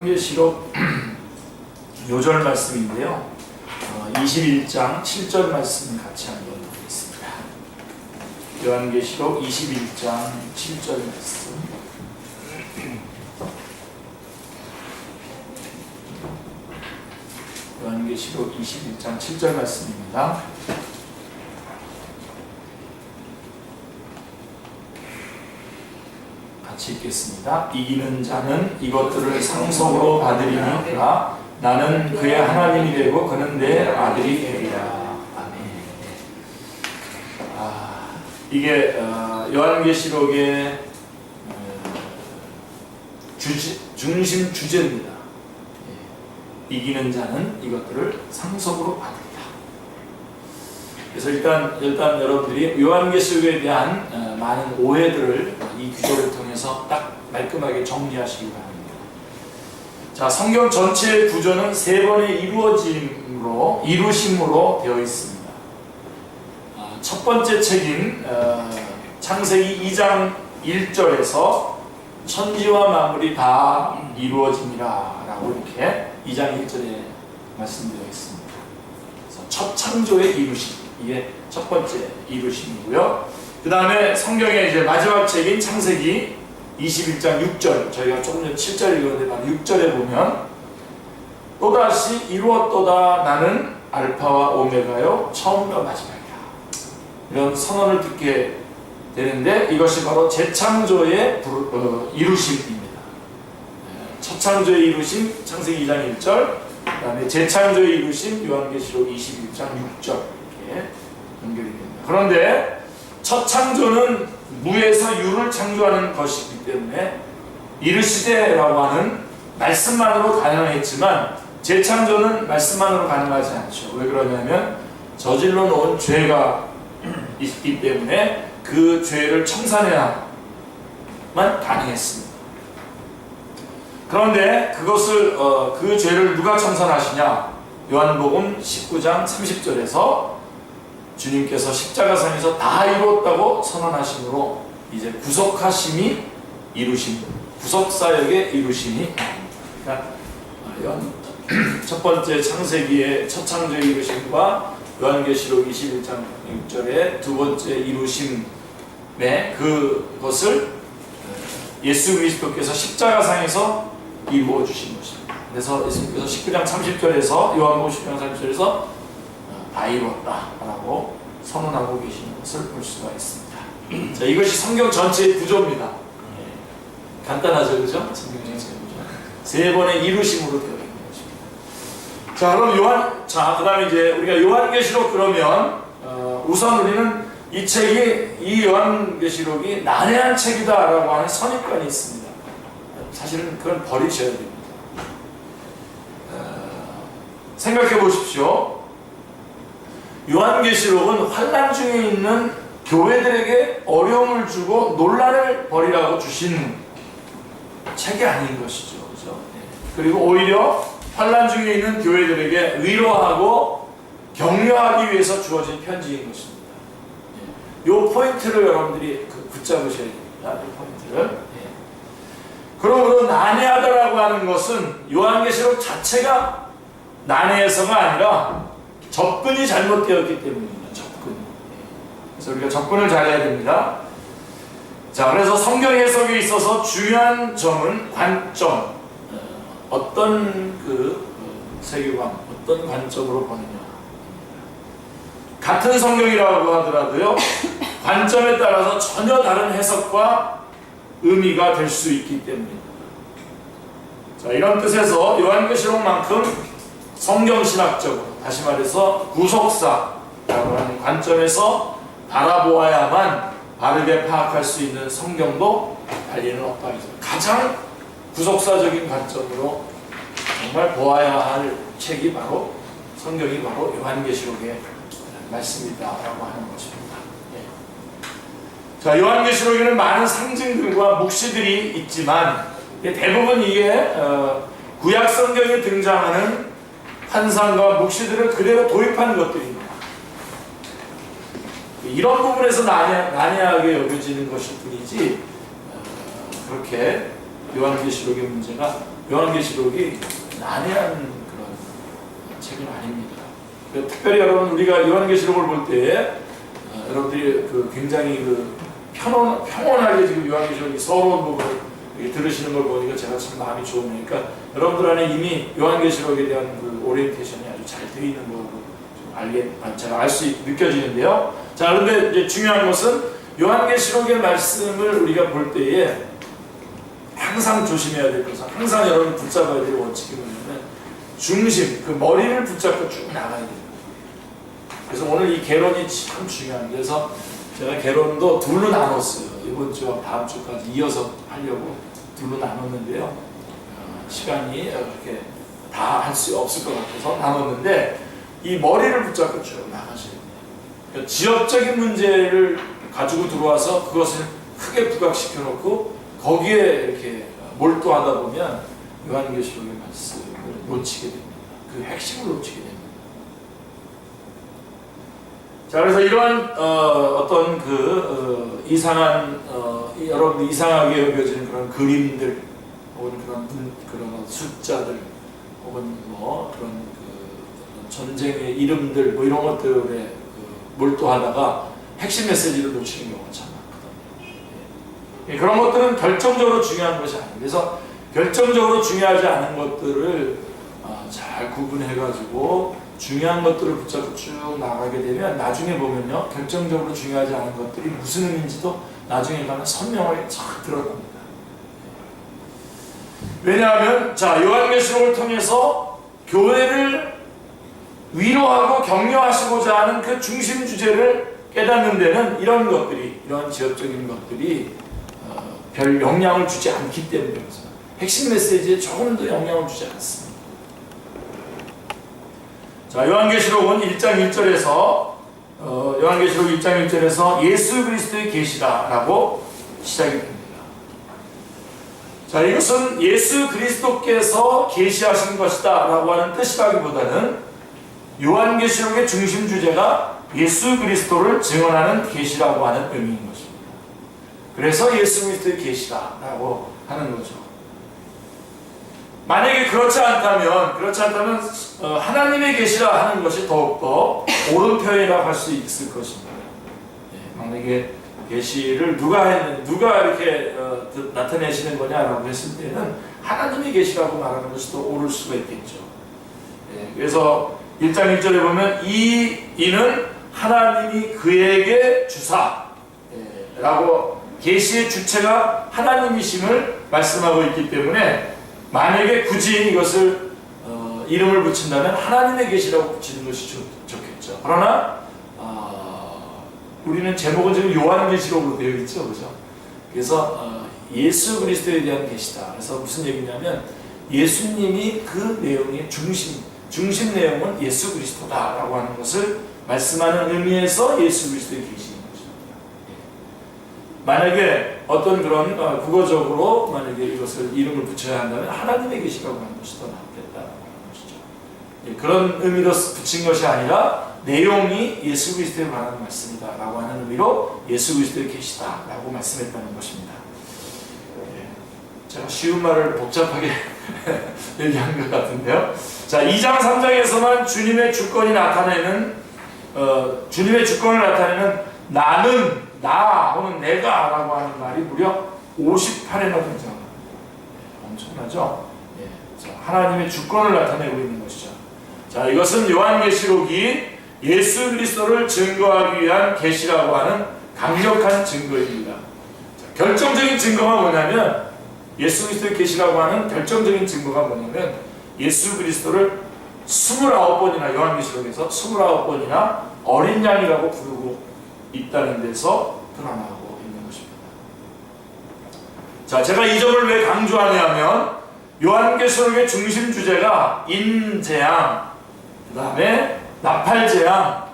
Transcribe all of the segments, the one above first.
요한계시록 요절 말씀인데요. 21장 7절 말씀 같이 한번 보겠습니다. 요한계시록 21장 7절 말씀. 요한계시록 21장 7절 말씀입니다. 같이 읽겠습니다. 이기는 자는 이것들을 상속으로 받으리니라. 나는 그의 하나님이 되고 그는 내 아들이 되리라. 아멘. 이게 요한계시록의 중심 주제입니다. 이기는 자는 이것들을 상속으로 받으리라. 그래서 일단 여러분들이 요한계시록에 대한 많은 오해들을 이 구절을 통해서 딱 말끔하게 정리하시기 바랍니다. 자, 성경 전체의 구조는 세 번의 이루심으로 되어 있습니다. 첫 번째 책인 창세기 2장 1절에서 천지와 만물이 다 이루어지니라 라고 이렇게 2장 1절에 말씀되어 있습니다. 그래서 첫 창조의 이루심, 이게 첫 번째 이루심이고요. 그 다음에 성경의 이제 마지막 책인 창세기 21장 6절, 저희가 조금 전에 7절 읽었는데 바로 6절에 보면 또다시 이루었도다 나는 알파와 오메가요 처음과 마지막이다, 이런 선언을 듣게 되는데 이것이 바로 재창조의 이루심입니다. 첫 창조의 이루심 창세기 2장 1절, 그 다음에 재창조의 이루심 요한계시록 21장 6절 이렇게 연결이 됩니다. 그런데 첫 창조는 무에서 유를 창조하는 것이기 때문에 이르시되라고 하는 말씀만으로 가능했지만 재창조는 말씀만으로 가능하지 않죠. 왜 그러냐면 저질러 놓은 죄가 있기 때문에 그 죄를 청산해야만 가능했습니다. 그런데 그것을 그 죄를 누가 청산하시냐? 요한복음 19장 30절에서 주님께서 십자가상에서 다 이루었다고 선언하심으로 이제 구속하심이 이루심, 구속사역의 이루심이 나옵니다. 그러니까 첫 번째 창세기의 첫 창조의 이루심과 요한계시록 21장 6절의 두 번째 이루심의 그것을 예수 그리스도께서 십자가상에서 이루어 주신 것입니다. 그래서 예수님께서 19장 30절에서 요한복음 19장 30절에서 다 이루었다 라고 선언하고 계시는 것을 볼 수가 있습니다. 자, 이것이 성경 전체의 구조입니다. 간단하죠, 그죠? 성경 전체의 구조. 세 번의 이루심으로 되어 있는 것입니다. 자, 그럼 그 다음에 이제 우리가 요한계시록 그러면 우선 우리는 이 책이, 이 요한계시록이 난해한 책이다라고 하는 선입관이 있습니다. 사실은 그건 버리셔야 됩니다. 생각해 보십시오. 요한계시록은 환난 중에 있는 교회들에게 어려움을 주고 논란을 벌이라고 주신 책이 아닌 것이죠. 그죠? 그리고 오히려 환난 중에 있는 교회들에게 위로하고 격려하기 위해서 주어진 편지인 것입니다. 이 포인트를 여러분들이 붙잡으셔야 됩니다. 이 포인트를. 그러므로 난해하다라고 하는 것은 요한계시록 자체가 난해해서가 아니라 접근이 잘못되었기 때문입니다. 접근. 그래서 우리가 접근을 잘해야 됩니다. 자, 그래서 성경 해석에 있어서 중요한 점은 관점. 어떤 세계관, 어떤 관점으로 보느냐. 같은 성경이라고 하더라도요, 관점에 따라서 전혀 다른 해석과 의미가 될 수 있기 때문입니다. 자, 이런 뜻에서 요한계시록만큼 성경신학적으로, 다시 말해서 구속사라고 하는 관점에서 바라보아야만 바르게 파악할 수 있는 성경도 달리는 엇박이죠. 가장 구속사적인 관점으로 정말 보아야 할 책이 바로 성경이 바로 요한계시록의 말씀이다라고 하는 것입니다. 자, 요한계시록에는 많은 상징들과 묵시들이 있지만 대부분 이게 구약 성경에 등장하는 환상과 묵시들을 그대로 도입한 것들입니다. 이런 부분에서 난해하게 여겨지는 것일 뿐이지 그렇게 요한계시록의 문제가 요한계시록이 난해한 그런 책은 아닙니다. 특별히 여러분 우리가 요한계시록을 볼 때 여러분들이 굉장히 평온하게 지금 요한계시록이 서러운 부분을 들으시는 걸 보니까 제가 참 마음이 좋으니까 여러분들 안에 이미 요한계시록에 대한 오리엔테이션이 아주 잘 되어 있는 걸로 제가 느껴지는데요. 자, 그런데 이제 중요한 것은 요한계시록의 말씀을 우리가 볼 때에 항상 조심해야 될 것은, 항상 여러분 붙잡아야 될 원칙이 뭐냐면 중심, 머리를 붙잡고 쭉 나가야 됩니다. 그래서 오늘 이 개론이 참 중요합니다. 그래서 제가 개론도 둘로 나눴어요. 이번 주와 다음 주까지 이어서 하려고 둘로 나눴는데요. 시간이 이렇게 다 할 수 없을 것 같아서 나눴는데, 이 머리를 붙잡고 쭉 나가셔야 됩니다. 그러니까 지역적인 문제를 가지고 들어와서 그것을 크게 부각시켜 놓고 거기에 이렇게 몰두하다 보면 요한계시록의 말씀을 놓치게 됩니다. 그 핵심을 놓치게 됩니다. 자, 그래서 이러한 어떤 이상한 여러분들 이상하게 여겨지는 그런 그림들 혹은 그런 숫자들 혹은 그런 전쟁의 이름들 이런 것들에 몰두하다가 핵심 메시지를 놓치는 경우가 참 많거든요. 그런 것들은 결정적으로 중요한 것이 아니에요. 그래서 결정적으로 중요하지 않은 것들을 잘 구분해가지고 중요한 것들을 붙잡고 쭉 나가게 되면 나중에 보면요, 결정적으로 중요하지 않은 것들이 무슨 의미인지도 나중에 가면 선명하게 쫙 드러납니다. 왜냐하면 요한계시록을 통해서 교회를 위로하고 격려하시고자 하는 그 중심 주제를 깨닫는 데는 이런 지역적인 것들이 별 영향을 주지 않기 때문에 핵심 메시지에 조금도 영향을 주지 않습니다. 자, 요한계시록은 1장 1절에서 요한계시록 1장 1절에서 예수 그리스도의 계시다라고 시작이 됩니다. 자, 이것은 예수 그리스도께서 계시하신 것이다 라고 하는 뜻이라기보다는 요한계시록의 중심 주제가 예수 그리스도를 증언하는 계시라고 하는 의미인 것입니다. 그래서 예수 그리스도의 계시다라고 하는 거죠. 만약에 그렇지 않다면 하나님의 계시라 하는 것이 더욱더 옳은 표현이라고 할 수 있을 것입니다. 만약에 계시를 누가 이렇게 나타내시는 거냐라고 했을 때는 하나님의 계시라고 말하는 것이 더 옳을 수가 있겠죠. 그래서 1장 1절에 보면 이는 하나님이 그에게 주사 라고 계시의 주체가 하나님이심을 말씀하고 있기 때문에 만약에 굳이 이것을 이름을 붙인다면 하나님의 계시라고 붙이는 것이 좋겠죠. 그러나 우리는 제목은 지금 요한계시록으로 되어 있죠, 그죠? 그래서 예수 그리스도에 대한 계시다. 그래서 무슨 얘기냐면 예수님이 그 내용의 중심 내용은 예수 그리스도다라고 하는 것을 말씀하는 의미에서 예수 그리스도의 계시인 것입니다. 만약에 어떤 그런 국어적으로 만약에 이것을 이름을 붙여야 한다면 하나님의 계시라고 하는 것이 더 낫겠다라고 하는 것이죠. 그런 의미로 붙인 것이 아니라 내용이 예수 그리스도에 관한 말씀이다라고 하는 의미로 예수 그리스도의 계시다라고 말씀했다는 것입니다. 제가 쉬운 말을 복잡하게 얘기한 것 같은데요. 자, 2장 3장에서만 주님의 주권을 나타내는 나는, 나 혹은 내가 라고 하는 말이 무려 58회나 등장합니다. 엄청나죠? 자, 하나님의 주권을 나타내고 있는 것이죠. 자, 이것은 요한계시록이 예수 그리스도를 증거하기 위한 계시라고 하는 강력한 증거입니다. 자, 결정적인 증거가 뭐냐면 예수 그리스도의 계시라고 하는 결정적인 증거가 뭐냐면 예수 그리스도를 29번이나 요한계시록에서 29번이나 어린 양이라고 부르고 있다는 데서 드러나고 있는 것입니다. 자, 제가 이 점을 왜 강조하냐면 요한계시록의 중심 주제가 인재앙, 그 다음에 나팔재앙,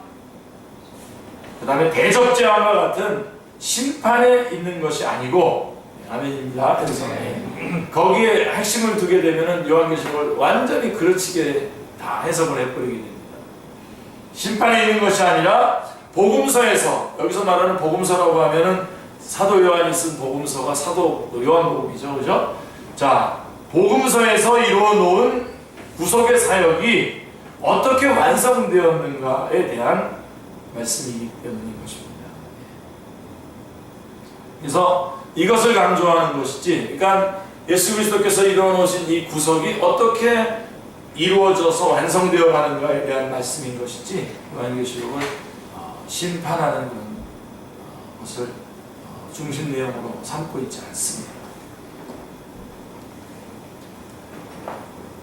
그 다음에 대접재앙과 같은 심판에 있는 것이 아니고, 아멘입니다. 그래서 거기에 핵심을 두게 되면 요한계시록을 완전히 그르치게 다 해석을 해버리게 됩니다. 심판에 있는 것이 아니라 복음서에서, 여기서 말하는 복음서라고 하면은 사도 요한이 쓴 복음서가 사도 요한복음이죠, 그죠? 자, 복음서에서 이루어 놓은 구속의 사역이 어떻게 완성되었는가에 대한 말씀이기 때문인 것입니다. 그래서 이것을 강조하는 것이지, 그러니까 예수 그리스도께서 이루어 놓으신 이 구속이 어떻게 이루어져서 완성되어 가는가에 대한 말씀인 것이지, 요한계시록을 심판하는 그런 것을 중심 내용으로 삼고 있지 않습니다.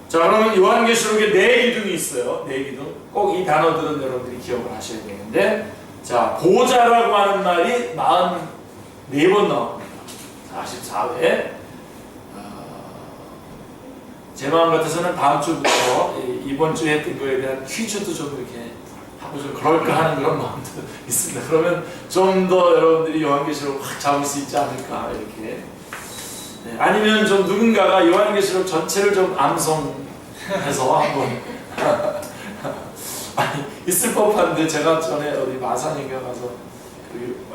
자, 그러면 요한계시록에 네 기둥이 있어요. 네 기둥. 꼭 이 단어들은 여러분들이 기억을 하셔야 되는데, 자, 보좌라고 하는 말이 44번 나옵니다. 44회. 제 마음 같아서는 다음 주부터 이번 주에 했던 거에 대한 퀴즈도 좀 이렇게 하고 좀 그럴까 하는 그런 마음도 있습니다. 그러면 좀 더 여러분들이 요한계시록을 확 잡을 수 있지 않을까, 이렇게. 네, 아니면 좀 누군가가 요한계시록 전체를 좀 암송해서 한번 아니, 있을 법한데, 제가 전에 어디 마산인가 가서 그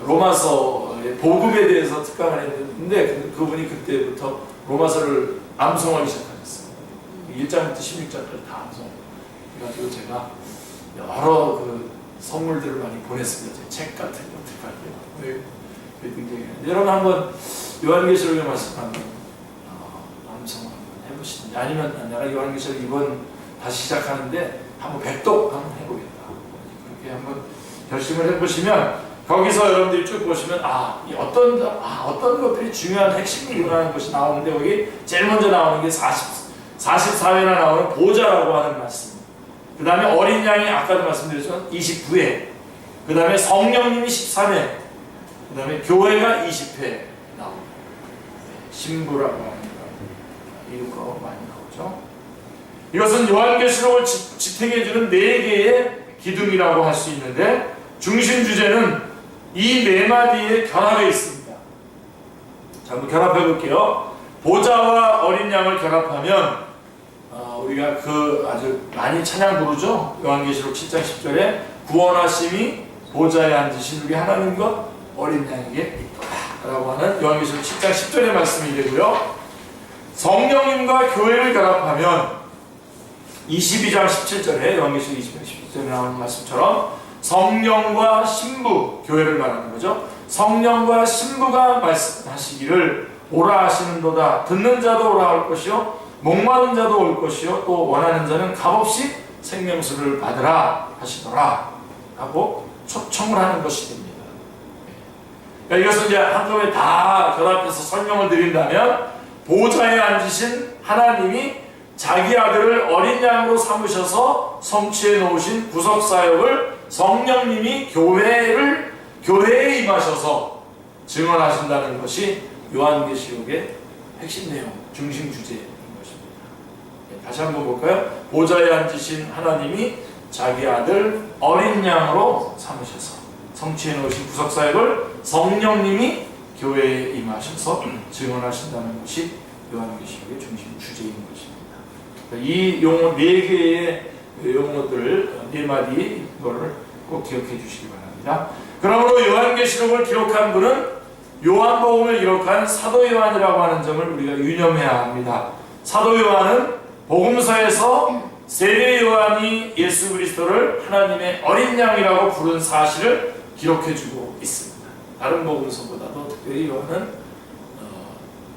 로마서의 복음에 대해서 특강을 했는데 그분이 그때부터 로마서를 암송하기 시작하셨어요. 1장부터 16장까지 다 암송. 그래가지고 제가 여러 그 선물들을 많이 보냈습니다. 책 같은 것들 말이에요. 굉장히. 여러분 한번 요한계시록의 말씀 한번 암송 한번 해보시든지, 아니면 내가 요한계시록 이번 다시 시작하는데 한번 백독 한번 해보겠다, 그렇게 한번 결심을 해보시면, 거기서 여러분들이 쭉 보시면 어떤 것들이 중요한 핵심이구나 하는 것이 나오는데, 거기 제일 먼저 나오는 게 44회나 나오는 보좌라고 하는 말씀, 그 다음에 어린 양이 아까도 말씀드렸지만 29회, 그 다음에 성령님이 13회, 그 다음에 교회가 20회 나옵니다. 신부라고 하는 이름으로 많이 나오죠. 이것은 요한계시록을 지탱해주는 4개의 기둥이라고 할 수 있는데, 중심 주제는 이 4마디의 결합에 있습니다. 자, 한번 결합해 볼게요. 보좌와 어린 양을 결합하면 우리가 그 아주 많이 찬양 부르죠. 요한계시록 7장 10절에 구원하심이 보좌에 앉으신 우리 하나님과 어린 양에게 있더라 라고 하는 요한계시록 7장 10절의 말씀이 되고요. 성령님과 교회를 결합하면 22장 17절에 요한계시록 22장 17절에 나오는 말씀처럼 성령과 신부, 교회를 말하는 거죠. 성령과 신부가 말씀하시기를 오라 하시는도다. 듣는 자도 오라 할 것이요, 목마른 자도 올 것이요, 또 원하는 자는 값없이 생명수를 받으라 하시더라 하고 초청을 하는 것이 됩니다. 그러니까 이것은 이제 한꺼번에 다 결합해서 설명을 드린다면, 보좌에 앉으신 하나님이 자기 아들을 어린 양으로 삼으셔서 성취해 놓으신 구속사역을 성령님이 교회에 임하셔서 증언하신다는 것이 요한계시록의 핵심 내용, 중심 주제인 것입니다. 다시 한번 볼까요? 보좌에 앉으신 하나님이 자기 아들 어린 양으로 삼으셔서 성취해 놓으신 구속사역을 성령님이 교회에 임하셔서 증언하신다는 것이 요한계시록의 중심 주제인 것입니다. 이 용어 4개의 용어들 4마디 이거를 꼭 기억해 주시기 바랍니다. 그러므로 요한계시록을 기록한 분은 요한복음을 기록한 사도 요한이라고 하는 점을 우리가 유념해야 합니다. 사도 요한은 복음서에서 세례 요한이 예수 그리스도를 하나님의 어린 양이라고 부른 사실을 기록해 주고 있습니다. 다른 복음서보다도 특별히 요한은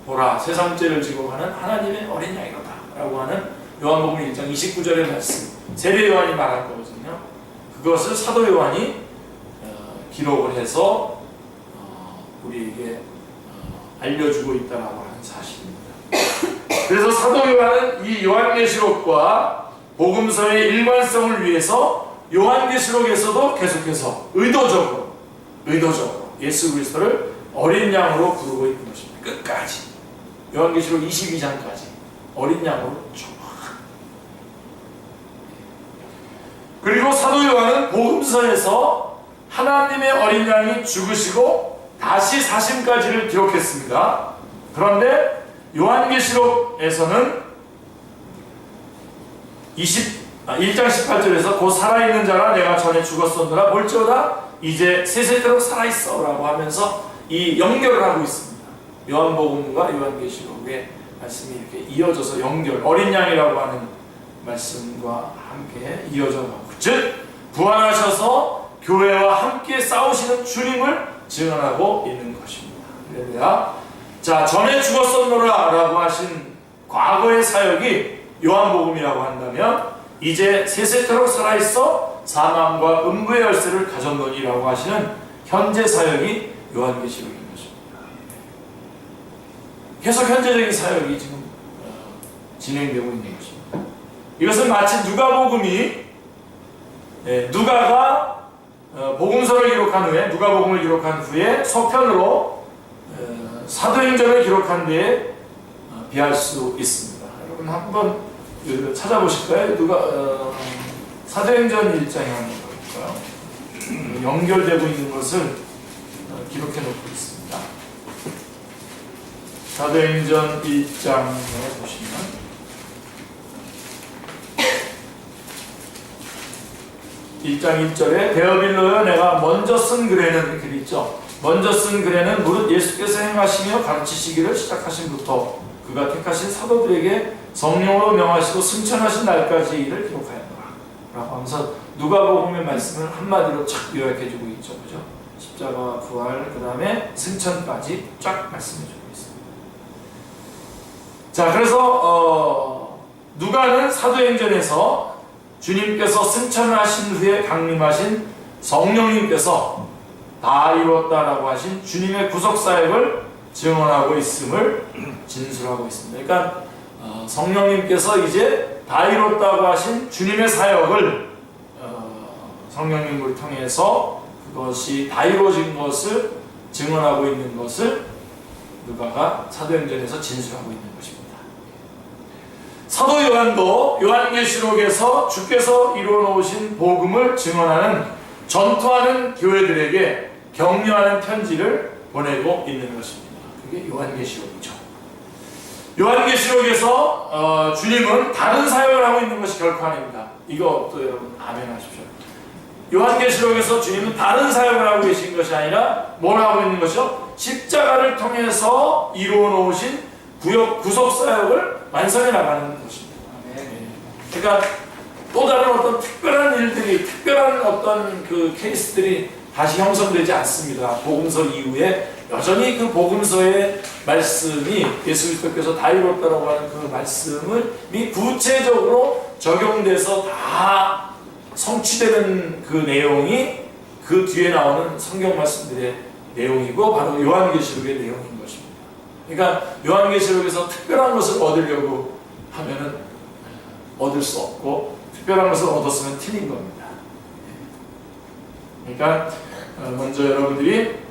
보라 세상 죄를 지고 가는 하나님의 어린 양이로다 라고 하는 요한복음 1장 29절의 말씀, 세례 요한이 말한 거거든요. 그것을 사도 요한이 기록을 해서 우리에게 알려주고 있다라고 하는 사실입니다. 그래서 사도 요한은 이 요한계시록과 복음서의 일관성을 위해서 요한계시록에서도 계속해서 의도적으로 예수 그리스도를 어린 양으로 부르고 있는 것입니다. 끝까지 요한계시록 22장까지 어린 양으로 쭉. 그리고 사도 요한은 복음서에서 하나님의 어린 양이 죽으시고 다시 사심까지를 기록했습니다. 그런데 요한계시록에서는 1장 18절에서 곧 살아있는 자라 내가 전에 죽었었느라 볼지어다 이제 세세토록 살아있어 라고 하면서 이 연결을 하고 있습니다. 요한복음과 요한계시록의 말씀이 이렇게 이어져서 연결, 어린 양이라고 하는 말씀과 함께 이어져 가고, 즉 부활하셔서 교회와 함께 싸우시는 주님을 증언하고 있는 것입니다. 할렐루야. 자, 전에 죽었었노라 라고 하신 과거의 사역이 요한복음이라고 한다면, 이제 세세토록 살아있어 사망과 음부의 열쇠를 가졌노니라고 하시는 현재 사역이 요한계시록인 것입니다. 계속 현재적인 사역이 지금 진행되고 있는 것입니다. 이것은 마치 누가복음이, 누가가 복음서를 기록한 후에, 누가복음을 기록한 후에 서편으로 사도행전을 기록한 데에 비할 수 있습니다. 여러분 한번 찾아보실까요? 사도행전 1장에 한번 볼까요? 연결되고 있는 것을 기록해 놓고 있습니다. 사도행전 1장에 보시면 1장 1절에 데어빌로여 내가 먼저 쓴 글에는 이렇게 있죠. 먼저 쓴 글에는 무릇 예수께서 행하시며 가르치시기를 시작하신부터 그가 택하신 사도들에게 성령으로 명하시고 승천하신 날까지 이를 기록하였노라 라고 하면서 누가복음의 말씀을 한마디로 쫙 요약해주고 있죠. 그죠? 십자가, 부활, 그 다음에 승천까지 쫙 말씀해주고 있습니다. 자, 그래서 누가는 사도행전에서 주님께서 승천하신 후에 강림하신 성령님께서 다 이루었다라고 하신 주님의 구속사역을 증언하고 있음을 진술하고 있습니다. 그러니까 성령님께서 이제 다 이뤘다고 하신 주님의 사역을 성령님을 통해서 그것이 다 이루어진 것을 증언하고 있는 것을 누가가 사도행전에서 진술하고 있는 것입니다. 사도 요한도 요한계시록에서 주께서 이루어 놓으신 복음을 증언하는 전투하는 교회들에게 격려하는 편지를 보내고 있는 것입니다. 그게 요한계시록이죠. 요한계시록에서 주님은 다른 사역을 하고 있는 것이 결코 아닙니다. 이거 또 여러분 아멘 하십시오. 요한계시록에서 주님은 다른 사역을 하고 계신 것이 아니라 뭘 하고 있는 것이요? 십자가를 통해서 이루어 놓으신 구속사역을 완성해 나가는 것입니다. 그러니까 또 다른 어떤 특별한 일들이, 특별한 어떤 그 케이스들이 다시 형성되지 않습니다. 복음서 이후에 여전히 그 복음서의 말씀이 예수 그리스도께서 다 이뤘다라고 하는 그 말씀이 구체적으로 적용돼서 다 성취되는 그 내용이 그 뒤에 나오는 성경 말씀들의 내용이고 바로 요한계시록의 내용인 것입니다. 그러니까 요한계시록에서 특별한 것을 얻으려고 하면은 얻을 수 없고 특별한 것을 얻었으면 틀린 겁니다. 그러니까 먼저 여러분들이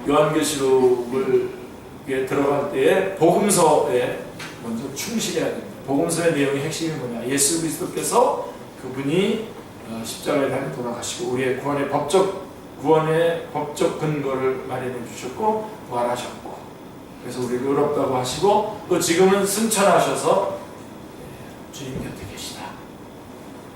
요한계시록에 들어갈 때에 복음서에 먼저 충실해야 됩니다. 복음서의 내용의 핵심이 뭐냐? 예수 그리스도께서 그분이 십자가에 달려 돌아가시고 우리의 구원의 법적 근거를 마련해 주셨고 부활하셨고 그래서 우리를 의롭다고 하시고 또 지금은 승천하셔서 주님 곁에 계시다.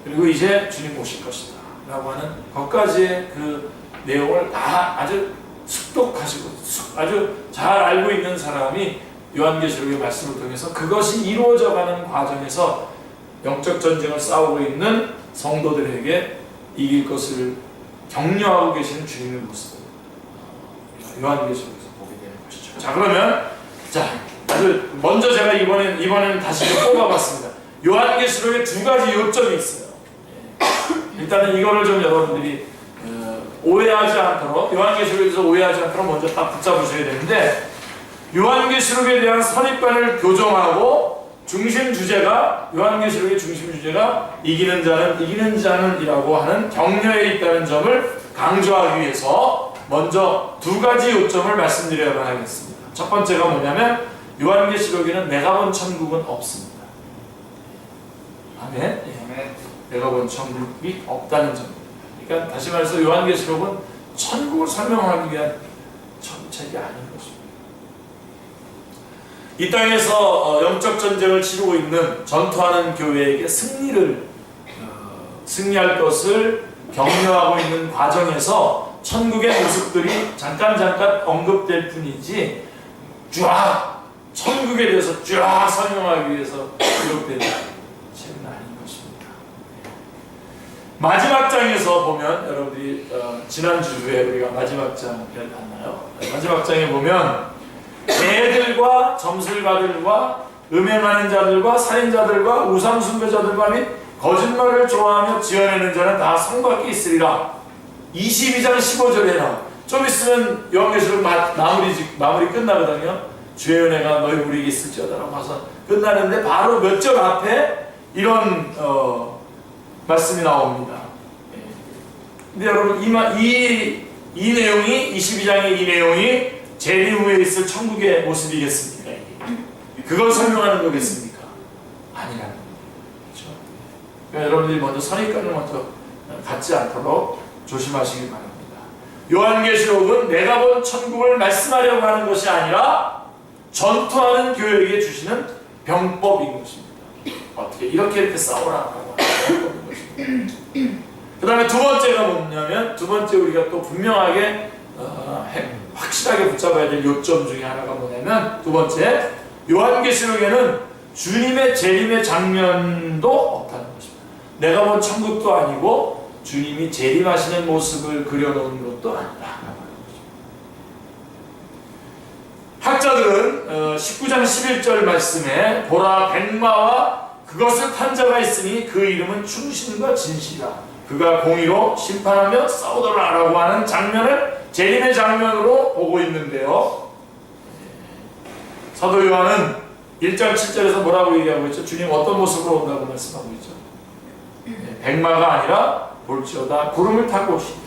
그리고 이제 주님 오실 것이다 라고 하는 것까지의 그 내용을 다 아주 숙독하시고 아주 잘 알고 있는 사람이 요한계시록의 말씀을 통해서 그것이 이루어져가는 과정에서 영적 전쟁을 싸우고 있는 성도들에게 이길 것을 격려하고 계시는 주님의 모습을 요한계시록에서 보게 되는 것이죠. 자, 그러면 아주 먼저 제가 이번에는 다시 뽑아봤습니다. 요한계시록에 두 가지 요점이 있어요. 일단은 이거를 좀 여러분들이 오해하지 않도록, 요한계시록에서 오해하지 않도록 먼저 딱 붙잡으셔야 되는데, 요한계시록에 대한 선입관을 교정하고 중심 주제가, 요한계시록의 중심 주제가 이기는 자는 이라고 하는 격려에 있다는 점을 강조하기 위해서 먼저 두 가지 요점을 말씀드려야만 하겠습니다. 첫 번째가 뭐냐면 요한계시록에는 내가 본 천국은 없습니다. 아멘? 예. 내가 본 천국이 없다는 점입니다. 그러니까 다시 말해서 요한계시록은 천국을 설명하기 위한 책이 아닌 것입니다. 이 땅에서 영적 전쟁을 치르고 있는 전투하는 교회에게 승리할 것을 격려하고 있는 과정에서 천국의 모습들이 잠깐 언급될 뿐이지 쫙 천국에 대해서 쫙 설명하기 위해서 기록된 책은 아닌 것입니다. 마지막 장에서 보면 여러분들이 지난주에 우리가 마지막 장을 봤나요? 마지막 장에 보면 개들과 점술가들과 음행하는 자들과 살인자들과 우상 숭배자들과 및 거짓말을 좋아하며 지어내는 자는 다 성 밖에 있으리라. 22장 15절에는 좀 있으면 요한계시록 마무리 끝나거든요. 주의 은혜가 너희 우리에게 있을지어다라고 해서 끝나는데 바로 몇 절 앞에 이런 말씀이 나옵니다. 근데 여러분 이 내용이 22장의 이 내용이 재림 후에 있을 천국의 모습이겠습니까? 그걸 설명하는 거겠습니까? 아니라는 거죠. 그렇죠? 그러니까 여러분들이 먼저 선입관을 먼저 갖지 않도록 조심하시기 바랍니다. 요한계시록은 내가 본 천국을 말씀하려고 하는 것이 아니라 전투하는 교회에게 주시는 병법인 것입니다. 어떻게 이렇게 싸우라고 하는 병법인 것입니다. 그 다음에 두 번째가 뭐냐면, 두 번째 우리가 또 분명하게 확실하게 붙잡아야 될 요점 중에 하나가 뭐냐면, 두 번째, 요한계시록에는 주님의 재림의 장면도 없다는 것입니다. 내가 본 천국도 아니고 주님이 재림하시는 모습을 그려놓은 것도 아니다. 학자들은 19장 11절 말씀에 보라 백마와 그것을 탄 자가 있으니 그 이름은 충신과 진실이라. 그가 공의로 심판하며 싸우더라 라고 하는 장면을 재림의 장면으로 보고 있는데요. 사도 요한은 1장 7절에서 뭐라고 얘기하고 있죠? 주님 어떤 모습으로 온다고 말씀하고 있죠? 백마가 아니라 볼지어다 구름을 타고 오시리라.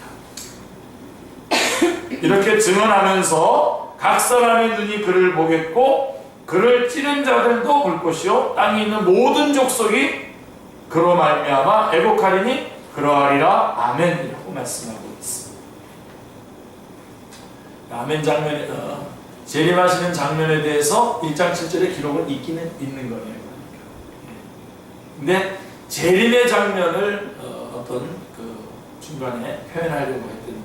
이렇게 증언하면서 각 사람의 눈이 그를 보겠고 그를 찌른 자들도 볼 것이요 땅에 있는 모든 족속이 그로 말미암아 애곡하리니 그러하리라. 아멘이라고 말씀하고 있습니다. 아멘 장면에 재림하시는 장면에 대해서 1장 7절의 기록은 있기는 있는 거예요. 근데 재림의 장면을 어떤 그 중간에 표현하려고 했던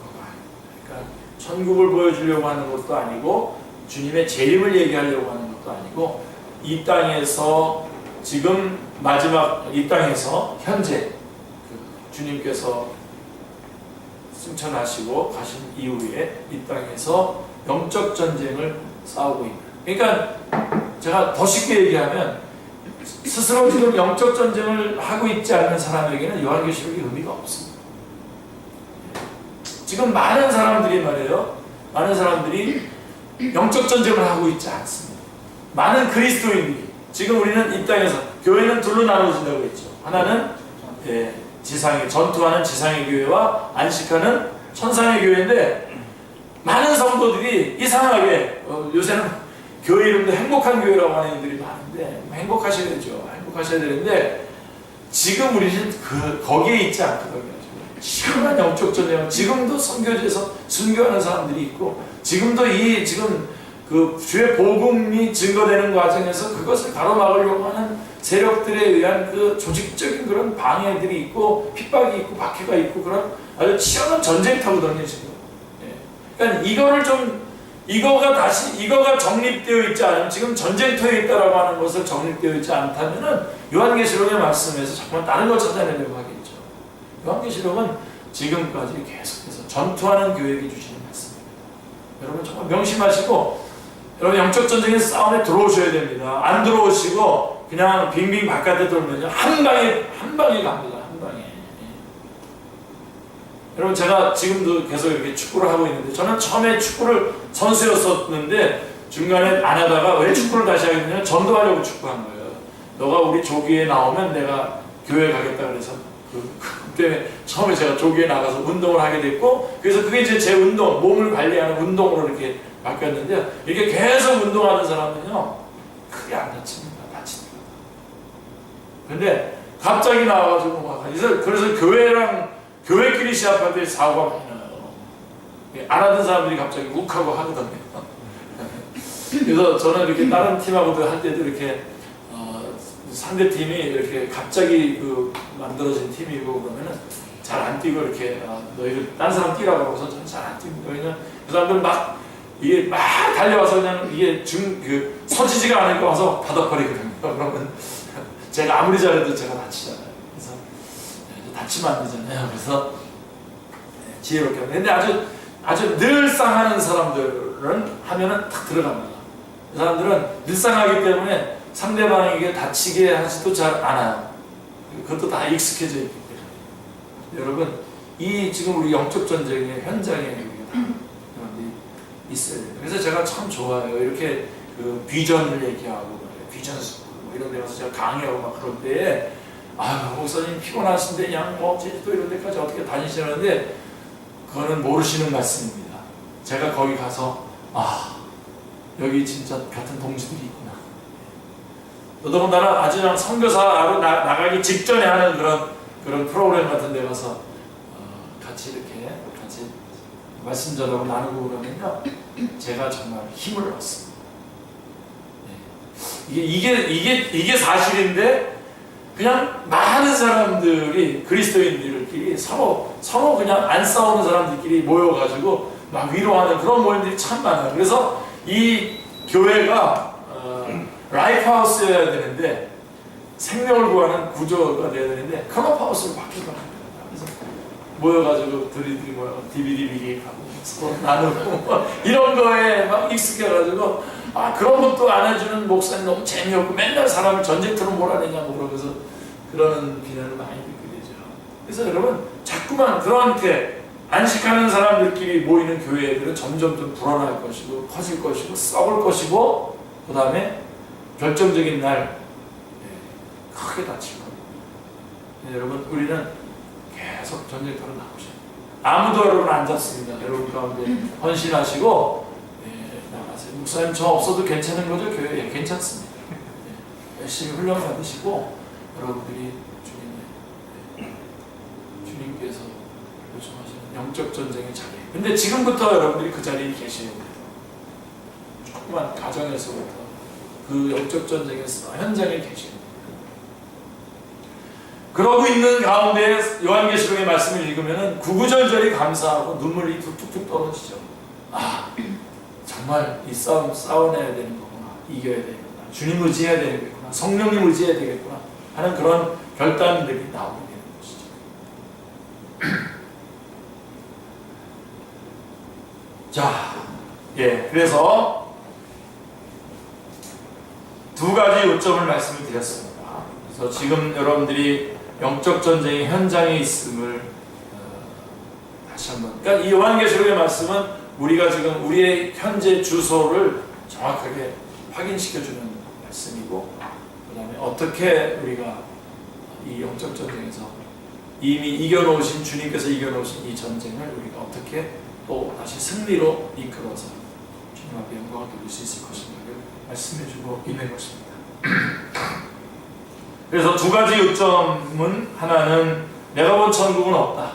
거가 아닙니다. 그러니까 천국을 보여주려고 하는 것도 아니고 주님의 재림을 얘기하려고 하는 것도 아니고 이 땅에서 지금 마지막 이 땅에서 현재 주님께서 승천하시고 가신 이후에 이 땅에서 영적 전쟁을 싸우고 있는. 그러니까 제가 더 쉽게 얘기하면 스스로 지금 영적 전쟁을 하고 있지 않는 사람에게는 요한계시록이 의미가 없습니다. 지금 많은 사람들이 말이에요. 많은 사람들이 영적 전쟁을 하고 있지 않습니다. 많은 그리스도인들이 지금 우리는 이 땅에서 교회는 둘로 나눠진다고 했죠. 하나는 지상의 전투하는 지상의 교회와 안식하는 천상의 교회인데 많은 성도들이 이상하게 요새는 교회 이름도 행복한 교회라고 하는 이들이 많은데 행복하셔야 되죠. 행복하셔야 되는데 지금 우리는 거기에 있지 않거든요. 시원한 영적 전쟁, 지금도 선교지에서 순교하는 사람들이 있고 지금도 지금 그 주의 복음이 증거되는 과정에서 그것을 가로막으려고 하는 세력들에 의한 그 조직적인 그런 방해들이 있고 핍박이 있고 박해가 있고 그런 아주 치열한 전쟁터거든요 지금. 그러니까 이거가 정립되어 있지 않으면 지금 전쟁터에 있다라고 하는 것을 정립되어 있지 않다면은 요한계시록의 말씀에서 정말 다른 걸 찾아내려고 하겠죠. 요한계시록은 지금까지 계속해서 전투하는 교회에게 주시는 말씀입니다. 여러분 정말 명심하시고 여러분 영적 전쟁의 싸움에 들어오셔야 됩니다. 안 들어오시고 그냥 빙빙 바깥에 돌면요 한 방에 갑니다. 한 방에. 여러분 제가 지금도 계속 이렇게 축구를 하고 있는데 저는 처음에 축구를 선수였었는데 중간에 안 하다가 왜 축구를 다시 하게 되냐면 전도하려고 축구한 거예요. 너가 우리 조기에 나오면 내가 교회 가겠다 그래서 그때 처음에 제가 조기에 나가서 운동을 하게 됐고 그래서 그게 이제 제 운동, 몸을 관리하는 운동으로 이렇게 바뀌었는데 이렇게 계속 운동하는 사람은요 크게 안 다칩니다. 다칩니다. 근데 갑자기 나와가지고 막 그래서 교회끼리 시합할 때 사고가 많이 나요. 안 하던 사람들이 갑자기 욱하고 하거든요. 그래서 저는 이렇게 다른 팀하고도 할 때도 이렇게 상대팀이 이렇게 갑자기 만들어진 팀이고 그러면은 잘 안 뛰고 이렇게 너희들 딴 사람 뛰라고 하고서 저는 잘 안 뛰고 왜냐면 그 사람들 막 이게 막 달려와서 그냥 이게 서지지가 않으니까 와서 바닥거리거든요. 그러면 제가 아무리 잘해도 제가 다치잖아요. 그래서 다치면 안 되잖아요. 그래서 지혜롭게 합니다. 근데 아주 늘상 하는 사람들은 하면은 탁 들어갑니다. 그 사람들은 늘상 하기 때문에 상대방에게 다치게 하지도 잘 않아요. 그것도 다 익숙해져 있기 때문에. 여러분, 이 지금 우리 영적 전쟁의 현장에 있어야 돼요. 그래서 제가 참 좋아요. 이렇게 그 비전을 얘기하고 비전 스쿨 뭐 이런 데 가서 제가 강의하고 막 그럴 때에 아유 목사님 피곤하신데 그냥 뭐 제주도 이런 데까지 어떻게 다니시는데 그거는 모르시는 말씀입니다. 제가 거기 가서 여기 진짜 같은 동지들이 있구나. 더더군다나 아주 선교사로 나가기 직전에 하는 그런 프로그램 같은 데 가서 같이 말씀 전하고 나누고 그러면요, 제가 정말 힘을 얻습니다. 네. 이게 사실인데 그냥 많은 사람들이 그리스도인들끼리 서로 그냥 안 싸우는 사람들끼리 모여가지고 막 위로하는 그런 모임들이 참 많아요. 그래서 이 교회가 라이프하우스여야 되는데 생명을 구하는 구조가 되어야 되는데 클럽하우스로 바뀌더라고요. 모여가지고 둘이 모여 DVD 비기하고 서로 나누고 이런 거에 막 익숙해가지고 그런 것도 안 해주는 목사님 너무 재미없고 맨날 사람을 전쟁터로 몰아내냐고 그러면서 그러는 비난을 많이 듣게 되죠. 그래서 여러분 자꾸만 그렇게 안식하는 사람들끼리 모이는 교회들은 점점 좀 불어날 것이고 커질 것이고 썩을 것이고 그 다음에 결정적인 날 크게 다치고 여러분 우리는 계속 전쟁터로 나오셔요. 아무도 여러분 안 잡습니다. 여러분 가운데 헌신하시고 나가세요. 목사님 저 없어도 괜찮은 거죠? 교회에 괜찮습니다. 열심히 훈련 받으시고 여러분들이 주님께서 요청하시는 영적 전쟁의 자리. 근데 지금부터 여러분들이 그 자리에 계셔야 돼요. 조그만 가정에서부터 그 영적 전쟁에서 현장에 계셔야 돼요. 그러고 있는 가운데 요한계시록의 말씀을 읽으면 구구절절히 감사하고 눈물이 툭툭툭 떨어지죠. 정말 이 싸움 싸워내야 되는 거구나. 이겨야 되겠구나. 주님 의지해야 되겠구나. 성령님 의지해야 되겠구나 하는 그런 결단들이 나오게 되는 것이죠. 자, 그래서 두 가지 요점을 말씀을 드렸습니다. 그래서 지금 여러분들이 영적 전쟁의 현장에 있음을 다시 한번, 그러니까 이 요한계시록의 말씀은 우리가 지금 우리의 현재 주소를 정확하게 확인시켜주는 말씀이고, 그 다음에 어떻게 우리가 이 영적 전쟁에서 이미 이겨놓으신 주님께서 이겨놓으신 이 전쟁을 우리가 어떻게 또 다시 승리로 이끌어서 주님 앞에 영광을 돌릴 수 있을 것인가를 말씀해주고 있는 것입니다. 그래서 두 가지 요점은, 하나는 내가 본 천국은 없다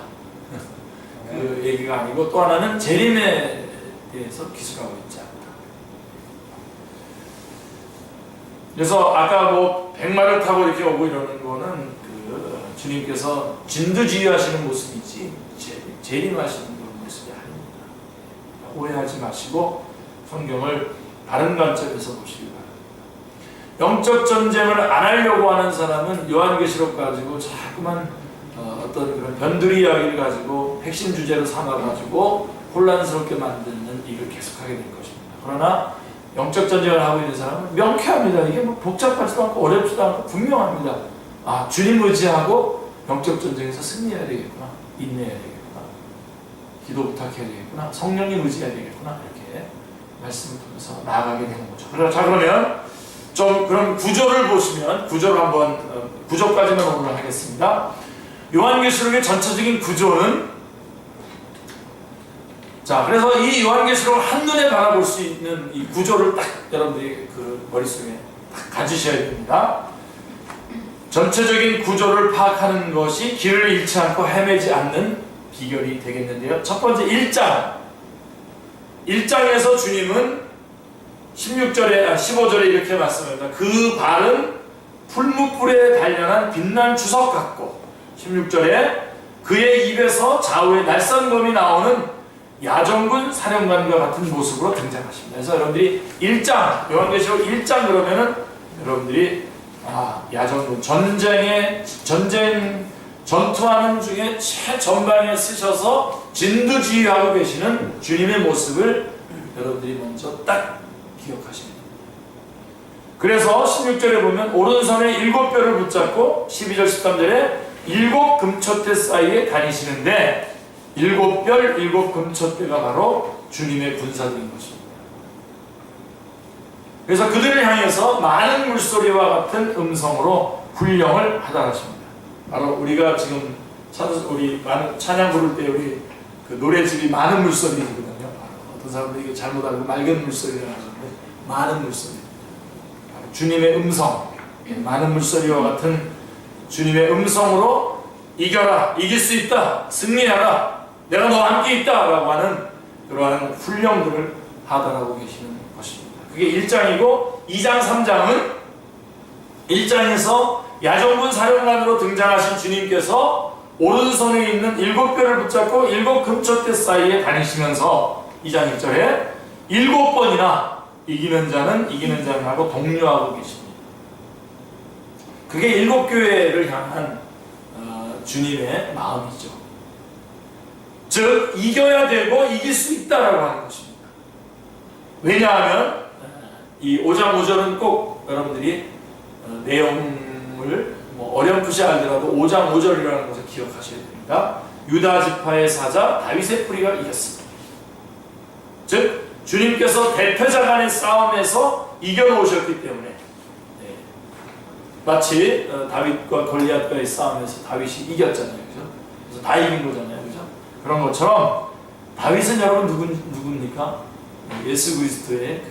그 얘기가 아니고, 또 하나는 재림에 대해서 기술하고 있지 않다. 그래서 아까 뭐 백마를 타고 이렇게 오고 이러는 거는 주님께서 진두지휘하시는 모습이지 재림하시는 그런 모습이 아닙니다. 오해하지 마시고 성경을 다른 관점에서 보시기 바랍니다. 영적 전쟁을 안 하려고 하는 사람은 요한계시록 가지고 자꾸만 어떤 그런 변두리 이야기를 가지고 핵심 주제로 삼아가지고 혼란스럽게 만드는 일을 계속하게 될 것입니다. 그러나 영적 전쟁을 하고 있는 사람은 명쾌합니다. 이게 뭐 복잡하지도 않고 어렵지도 않고 분명합니다. 주님 의지하고 영적 전쟁에서 승리해야 되겠구나, 인내해야 되겠구나, 기도 부탁해야 되겠구나, 성령님 의지해야 되겠구나, 이렇게 말씀을 통해서 나아가게 되는 거죠. 자, 그러면 좀 그런 구조를 보시면, 구조를 한번 구조까지만 오늘 하겠습니다. 요한계시록의 전체적인 구조는, 자, 그래서 이 요한계시록을 한눈에 바라볼 수 있는 이 구조를 딱 여러분들이 그 머릿속에 딱 가지셔야 됩니다. 전체적인 구조를 파악하는 것이 길을 잃지 않고 헤매지 않는 비결이 되겠는데요. 첫 번째 1장에서 주님은 15절에 이렇게 말씀합니다. 그 발은 풀무불에 단련한 빛난 주석 같고, 16절에 그의 입에서 좌우에 날선검이 나오는 야정군 사령관과 같은 모습으로 등장하십니다. 그래서 여러분들이 1장, 요한계시록 1장 그러면은 여러분들이 야정군 전투하는 중에 최전방에 쓰셔서 진두지휘하고 계시는 주님의 모습을 여러분들이 먼저 딱 기억하십니다. 그래서 16절에 보면 오른손에 7뼈를 붙잡고 12절 13절에 7 금초대 사이에 다니시는데 7별 7 금초대가 바로 주님의 군사들인 것입니다. 그래서 그들을 향해서 많은 물소리와 같은 음성으로 훈령을 하다 하십니다. 바로 우리가 지금 우리 찬양 부를 때 우리 그 노래집이 많은 물소리거든요. 어떤 사람들이 이거 잘못 알고 맑은 물소리라고 하는데 많은 물소리. 주님의 음성, 많은 물소리와 같은 주님의 음성으로 이겨라, 이길 수 있다, 승리하라, 내가 너와 함께 있다 라고 하는 그러한 훈령들을 하다라고 계시는 것입니다. 그게 1장이고 2장 3장은 1장에서 야정군 사령관으로 등장하신 주님께서 오른손에 있는 7뼈를 붙잡고 7 금초대 사이에 다니시면서 2장 1절에 7번이나 이기는 자는 하고 독려하고 계십니다. 그게 7교회를 향한 주님의 마음이죠. 즉 이겨야 되고 이길 수 있다라고 하는 것입니다. 왜냐하면 이 5장 5절은 꼭 여러분들이 내용을 어렴풋이 알더라도 5장 5절이라는 것을 기억하셔야 됩니다. 유다 지파의 사자 다윗의 뿌리가 이겼습니다. 즉 주님께서 대표자 간의 싸움에서 이겨놓으셨기 때문에 마치 다윗과 골리앗과의 싸움에서 다윗이 이겼잖아요. 그죠? 그래서 다 이긴 거잖아요. 그죠? 그런 것처럼 다윗은 여러분 누굽니까? 예수 그리스도의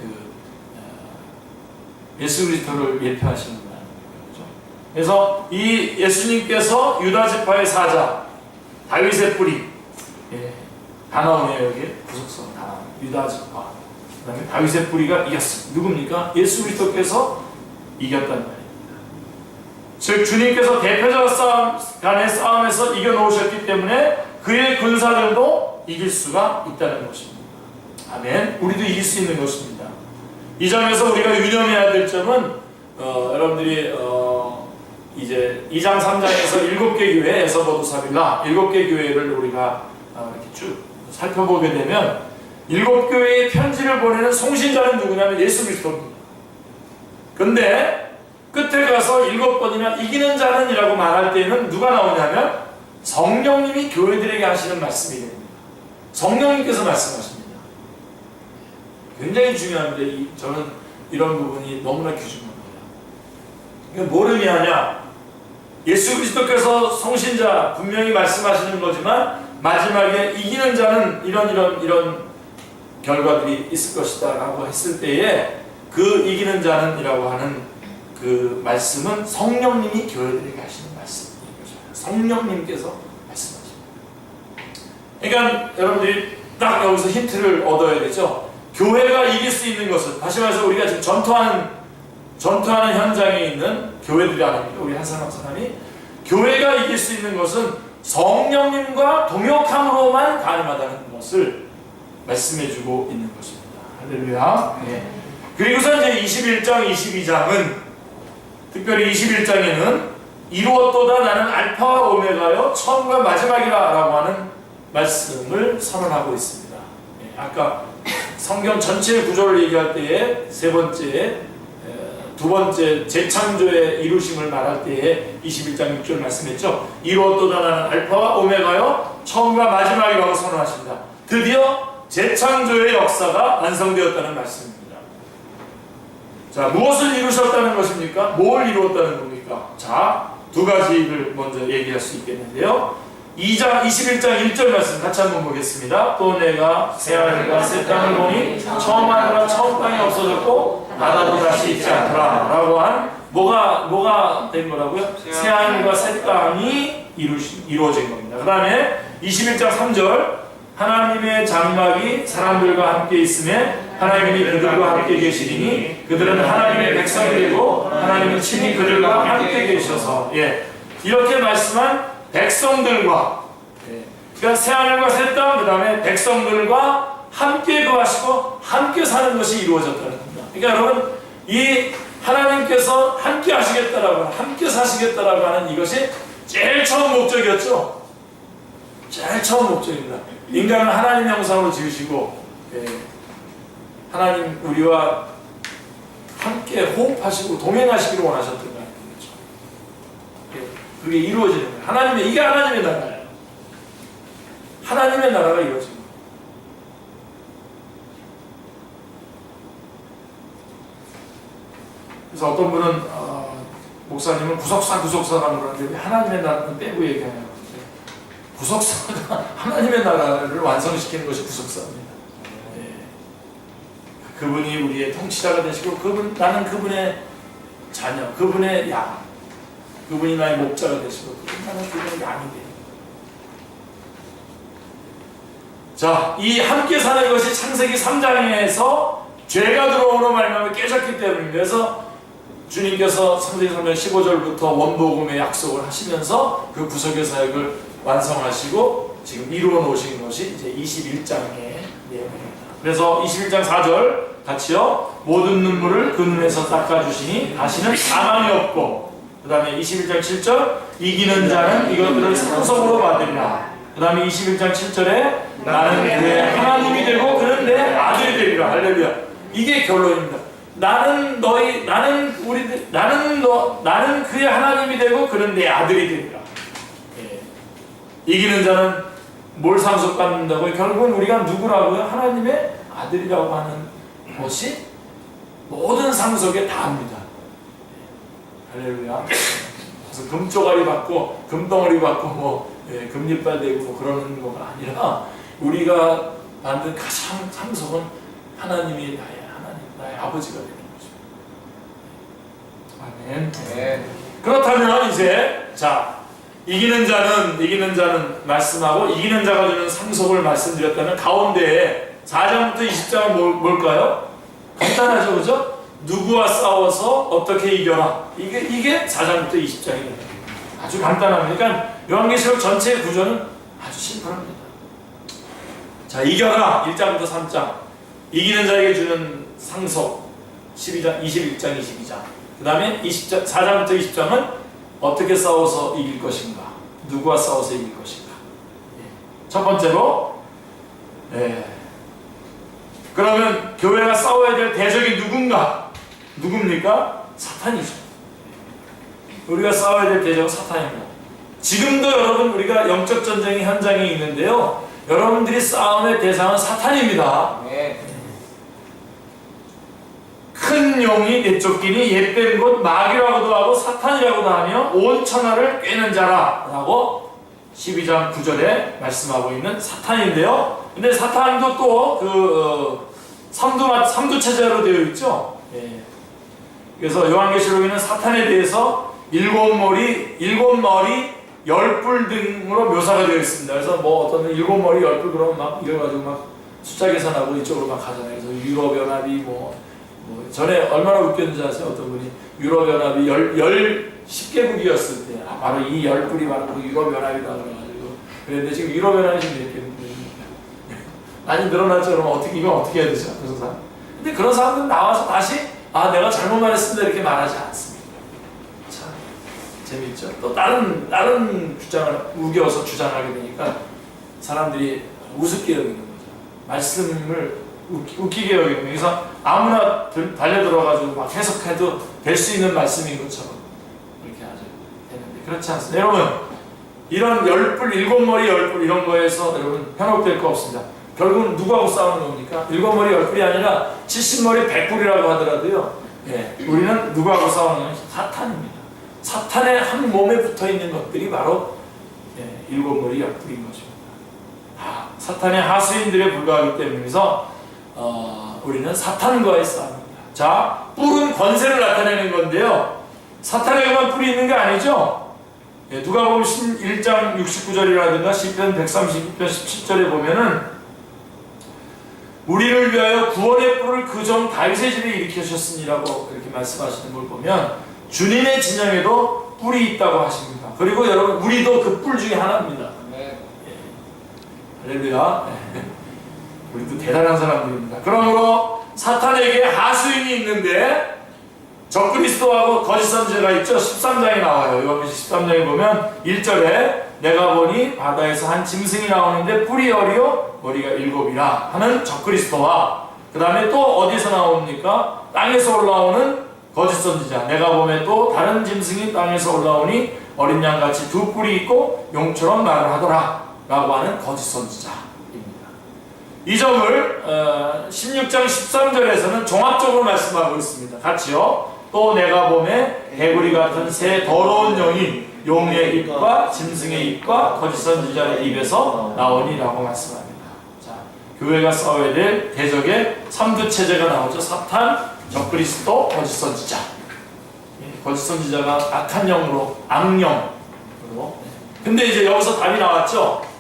예수 그리스도를 예표하시는 거예요. 그죠? 그래서 이 예수님께서 유다 지파의 사자 다윗의 뿌리 다 나오네요. 여기 구속성 다 유다 지파 그 다음에 다윗의 뿌리가 이겼습니다. 누굽니까? 예수 그리스도께서 이겼단 말입니다. 즉 주님께서 대표자 간의 싸움에서 이겨놓으셨기 때문에 그의 군사들도 이길 수가 있다는 것입니다. 아멘. 우리도 이길 수 있는 것입니다. 이 점에서 우리가 유념해야 될 점은 여러분들이 이제 2장 3장에서 7개 교회 에서버두 사빌라 7개 교회를 우리가 이렇게 쭉 살펴보게 되면 7교회의 편지를 보내는 송신자는 누구냐면 예수 그리스도입니다. 근데 끝에 가서 7번이나 이기는 자는 이라고 말할 때는 누가 나오냐면 성령님이 교회들에게 하시는 말씀이 됩니다. 성령님께서 말씀하십니다. 굉장히 중요한데 저는 이런 부분이 너무나 귀중한 거예요. 뭘 의미하냐? 예수 그리스도께서 성신자 분명히 말씀하시는 거지만 마지막에 이기는 자는 이런 결과들이 있을 것이다 라고 했을 때에 그 이기는 자는 이라고 하는 그 말씀은 성령님이 교회들에게 하시는 말씀인 거죠. 성령님께서 말씀하십니다. 그러니까 여러분들이 딱 여기서 힌트를 얻어야 되죠. 교회가 이길 수 있는 것은 다시 말해서 우리가 지금 전투하는 현장에 있는 교회들이 아닙니다. 우리 한 사람 한 사람이 교회가 이길 수 있는 것은 성령님과 동역함으로만 가능하다는 것을 말씀해주고 있는 것입니다. 할렐루야. 네. 그리고서 이제 21장, 22장은 특별히 21장에는 이루었도다 나는 알파와 오메가요 처음과 마지막이라 라고 하는 말씀을 선언하고 있습니다. 네. 아까 성경 전체의 구조를 얘기할 때에 두 번째 재창조의 이루심을 말할 때에 21장 6절 말씀했죠. 이루었도다 나는 알파와 오메가요 처음과 마지막이라고 선언하십니다. 드디어 재창조의 역사가 완성되었다는 말씀입니다. 자, 무엇을 이루셨다는 것입니까? 뭘 이루었다는 겁니까? 자, 두 가지를 먼저 얘기할 수 있겠는데요. 21장 1절 말씀 같이 한번 보겠습니다. 또 내가 새하늘과 새 땅을 보니 처음 하늘과 처음 땅이 없어졌고 바다도 다시 있지 않더라 라고 한 뭐가 된 거라고요? 새하늘과 새 땅이 이루어진 겁니다. 그 다음에 21장 3절 하나님의 장막이 사람들과 함께 있음에 하나님이 그들과 함께 계시리니 그들은 하나님의 백성이 되고 하나님은 친히 그들과 함께 계셔서 이렇게 말씀한 백성들과 그러니까 새하늘과 새 땅, 그 다음에 백성들과 함께 거하시고 함께 사는 것이 이루어졌다는 겁니다. 그러니까 여러분, 이 하나님께서 함께 하시겠다라고, 함께 사시겠다라고 하는 이것이 제일 처음 목적이었죠. 제일 처음 목적입니다. 인간은 하나님의 형상으로 지으시고, 하나님 우리와 함께 호흡하시고 동행하시기를 원하셨던 거예요. 그게 이루어지는 거예요. 하나님의, 이게 하나님의 나라예요. 하나님의 나라가 이루어집니다. 그래서 어떤 분은 목사님은 구속사라고 그러는데 왜 하나님의 나라는 빼고 얘기하냐고. 구속사가 하나님의 나라를 완성시키는 것이 구속사입니다. 그분이 우리의 통치자가 되시고 나는 그분의 자녀, 그분의 양, 그분이 나의 목자가 되시고 나는 그분의 양이 돼요. 자, 이 함께 사는 것이 창세기 3장에서 죄가 들어오는 말씀을 깨졌기 때문입니다. 그래서 주님께서 창세기 3장 15절부터 원복음의 약속을 하시면서 그 구속의 사역을 완성하시고 지금 이루어 놓으신 것이 이제 21장의 내용입니다. 그래서 21장 4절 같이요. 모든 눈물을 그 눈에서 닦아주시니 다시는 사망이 없고, 그 다음에 21장 7절 이기는 자는 이것들을 상속으로 받으리라. 그 다음에 21장 7절에 나는 그의 하나님이 되고 그는 내 아들이 되리라. 할렐루야. 이게 결론입니다. 나는 그의 하나님이 되고 그는 내 아들이 되리라. 이기는 자는 뭘 상속받는다고요? 결국은 우리가 누구라고요? 하나님의 아들이라고 하는 것이 모든 상속에 다합니다. 할렐루야. 그래서 금조가리 받고 금덩어리 받고 금리빨 대고 그러는 거가 아니라 우리가 받는 가장 상속은 하나님이 나의 아버지가 되는 거죠. 아멘. 네. 그렇다면 이제 이기는 자는 말씀하고 이기는 자가 주는 상속을 말씀드렸다면 가운데에 4장부터 20장은 뭘까요? 간단하죠, 그죠? 누구와 싸워서 어떻게 이겨라. 이게 4장부터 20장입니다. 아주 간단합니다. 그러니까 요한계시록 전체의 구조는 아주 심플합니다. 자, 이겨라 1장부터 3장. 이기는 자에게 주는 상속 21장, 22장. 그 다음에 4장부터 20장은 어떻게 싸워서 이길 것인가? 누구와 싸워서 이길 것인가? 첫 번째로, 그러면 교회가 싸워야 될 대적이 누굽니까? 사탄이죠. 우리가 싸워야 될 대적은 사탄입니다. 지금도 여러분 우리가 영적 전쟁의 현장에 있는데요. 여러분들이 싸움의 대상은 사탄입니다. 큰 용이 내쫓기니 옛뱀 곧 마귀라고도 하고 사탄이라고도 하며 온 천하를 꿰는 자라 라고 12장 9절에 말씀하고 있는 사탄인데요. 근데 사탄도 또 삼두체제로 되어 있죠. 그래서 요한계시록에는 사탄에 대해서 일곱 머리, 열 뿔 등으로 묘사가 되어 있습니다. 그래서 어떤 일곱 머리, 열 뿔 그러면 막 이래가지고 막 숫자 계산하고 이쪽으로 막 가잖아요. 그래서 유럽연합이 전에 얼마나 웃겼는지 아세요? 어떤 분이 유럽연합이 10개국이었을 때 바로 이 열 뿔이 바로 그 유럽연합이다 그래가지고 그런데 지금 유럽연합이 지금 이렇게 많이 늘어났죠. 그러면 이건 어떻게 해야 되죠? 그런 사람. 근데 그런 사람들은 나와서 다시 내가 잘못 말했습니다 이렇게 말하지 않습니다. 참 재밌죠. 또 다른 주장을 우겨서 주장하게 되니까 사람들이 우습게 여기는 거죠. 말씀을 웃기게 여기는 거예요. 그래서 아무나 달려들어가지고 막 해석해도 될 수 있는 말씀인 것처럼 그렇게 하죠. 되는데 그렇지 않습니다. 여러분 이런 일곱 머리 열 뿔 이런 거에서 여러분 현혹될 거 없습니다. 결국은 누구하고 싸우는 겁니까? 일곱 머리 열 뿔이 아니라 70머리 100뿔이라고 하더라도요. 우리는 누구하고 싸우는 건 사탄입니다. 사탄의 한 몸에 붙어 있는 것들이 바로 일곱 머리 열 뿔인 것입니다. 사탄의 하수인들에 불과하기 때문에서 우리는 사탄과의 싸움입니다. 자, 뿔은 권세를 나타내는 건데요. 사탄에게만 뿔이 있는 게 아니죠. 누가복음 1장 69절이라든가 시편 139편 17절에 보면은 우리를 위하여 구원의 뿔을 그 종 다윗의 집에 일으키셨으니라고 그렇게 말씀하시는 걸 보면 주님의 진영에도 뿔이 있다고 하십니다. 그리고 여러분 우리도 그 뿔 중에 하나입니다. 할렐루야. 우리도 대단한 사람들입니다. 그러므로 사탄에게 하수인이 있는데 적그리스도하고 거짓 선지자가 있죠. 13장에 나와요. 요한계시록 13장에 보면 1절에 내가 보니 바다에서 한 짐승이 나오는데 뿔이 여리요 머리가 7이라 하는 적그리스도와 그 다음에 또 어디서 나옵니까? 땅에서 올라오는 거짓 선지자. 내가 보면 또 다른 짐승이 땅에서 올라오니 어린 양같이 두 뿔이 있고 용처럼 말을 하더라 라고 하는 거짓 선지자입니다. 이 점을 16장 13절에서는 종합적으로 말씀하고 있습니다. 같이요. 또 내가 보매 개구리 같은 새 더러운 영이 용의 입과 짐승의 입과 거짓 선지자의 입에서 나오니라고 말씀합니다. 자, 교회가 싸워야 될 대적의 3두 체제가 나오죠. 사탄, 적그리스도, 거짓 선지자. 거짓 선지자가 악한 영으로 악령으로. 근데 이제 여기서 답이 나왔죠.